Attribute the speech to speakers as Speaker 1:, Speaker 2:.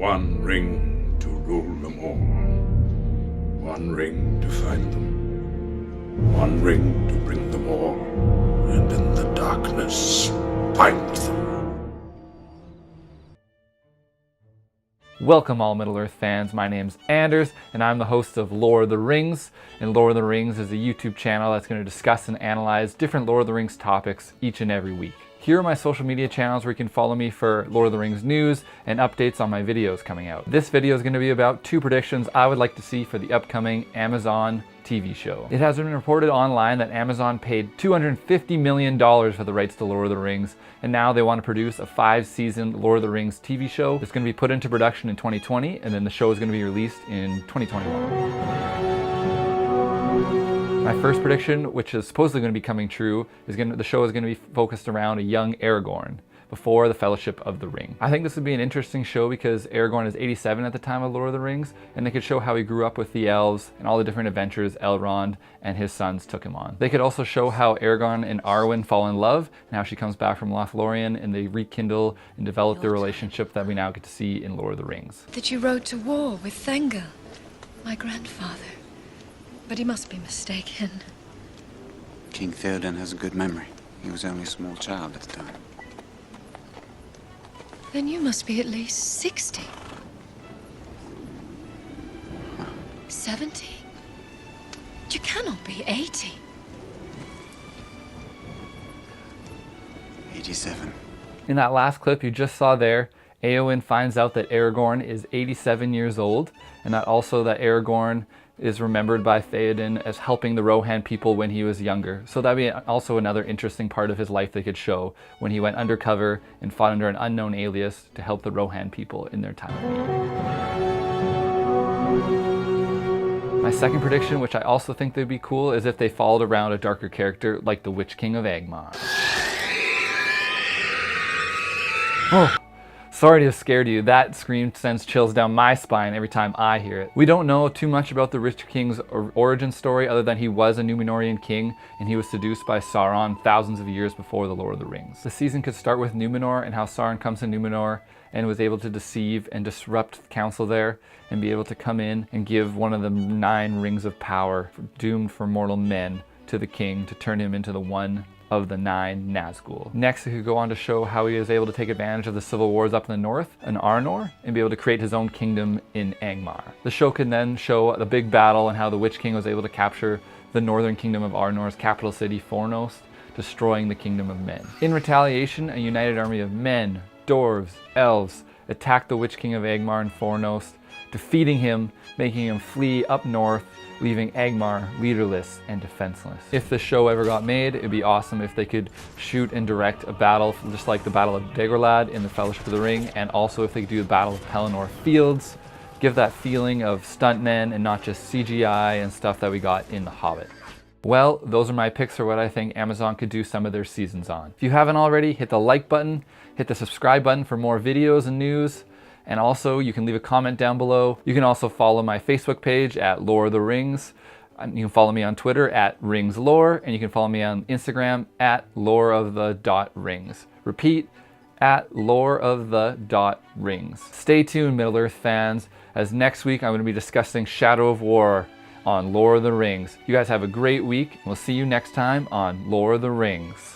Speaker 1: One ring to rule them all. One ring to find them. One ring to bring them all. And in the darkness, find them.
Speaker 2: Welcome all Middle-earth fans, my name's Anders and I'm the host of Lore of the Rings, and Lore of the Rings is a YouTube channel that's going to discuss and analyze different Lord of the Rings topics each and every week. Here are my social media channels where you can follow me for Lord of the Rings news and updates on my videos coming out. This video is going to be about 2 predictions I would like to see for the upcoming Amazon TV show. It has been reported online that Amazon paid $250 million for the rights to Lord of the Rings, and now they want to produce a 5-season Lord of the Rings TV show. It's going to be put into production in 2020, and then the show is going to be released in 2021. My first prediction, which is supposedly going to be coming true, is the show is going to be focused around a young Aragorn before the Fellowship of the Ring. I think this would be an interesting show because Aragorn is 87 at the time of Lord of the Rings, and they could show how he grew up with the elves and all the different adventures Elrond and his sons took him on. They could also show how Aragorn and Arwen fall in love and how she comes back from Lothlorien and they rekindle and develop their relationship that we now get to see in Lord of the Rings.
Speaker 3: That you rode to war with Thengel, my grandfather. But he must be mistaken.
Speaker 4: King Theoden has a good memory. He was only a small child at the time.
Speaker 3: Then you must be at least 60. 70? You cannot be 80.
Speaker 4: 87.
Speaker 2: In that last clip you just saw there, Éowyn finds out that Aragorn is 87 years old, and that also that Aragorn is remembered by Theoden as helping the Rohan people when he was younger. So that'd be also another interesting part of his life they could show, when he went undercover and fought under an unknown alias to help the Rohan people in their time of need. My second prediction, which I also think would be cool, is if they followed around a darker character like the Witch King of Angmar. Oh! Sorry to have scared you. That scream sends chills down my spine every time I hear it. We don't know too much about the Witch King's origin story other than he was a Númenórean king and he was seduced by Sauron thousands of years before the Lord of the Rings. The season could start with Númenor and how Sauron comes to Númenor and was able to deceive and disrupt the council there and be able to come in and give one of the 9 rings of power doomed for mortal men to the king to turn him into the one of the 9 Nazgul. Next, he could go on to show how he was able to take advantage of the civil wars up in the north in Arnor and be able to create his own kingdom in Angmar. The show could then show the big battle and how the Witch King was able to capture the northern kingdom of Arnor's capital city, Fornost, destroying the kingdom of men. In retaliation, a united army of men, dwarves, elves attacked the Witch King of Angmar and Fornost, defeating him, making him flee up north, leaving Angmar leaderless and defenseless. If the show ever got made, it'd be awesome if they could shoot and direct a battle just like the Battle of Dagorlad in the Fellowship of the Ring, and also if they could do the Battle of Pelennor Fields, give that feeling of stuntmen and not just CGI and stuff that we got in The Hobbit. Well, those are my picks for what I think Amazon could do some of their seasons on. If you haven't already, hit the like button, hit the subscribe button for more videos and news. And also, you can leave a comment down below. You can also follow my Facebook page at Lore of the Rings. You can follow me on Twitter at RingsLore, and you can follow me on Instagram at loreofthe.rings. Repeat, at loreofthe.rings. Stay tuned, Middle-earth fans, as next week I'm going to be discussing Shadow of War on Lore of the Rings. You guys have a great week, and we'll see you next time on Lore of the Rings.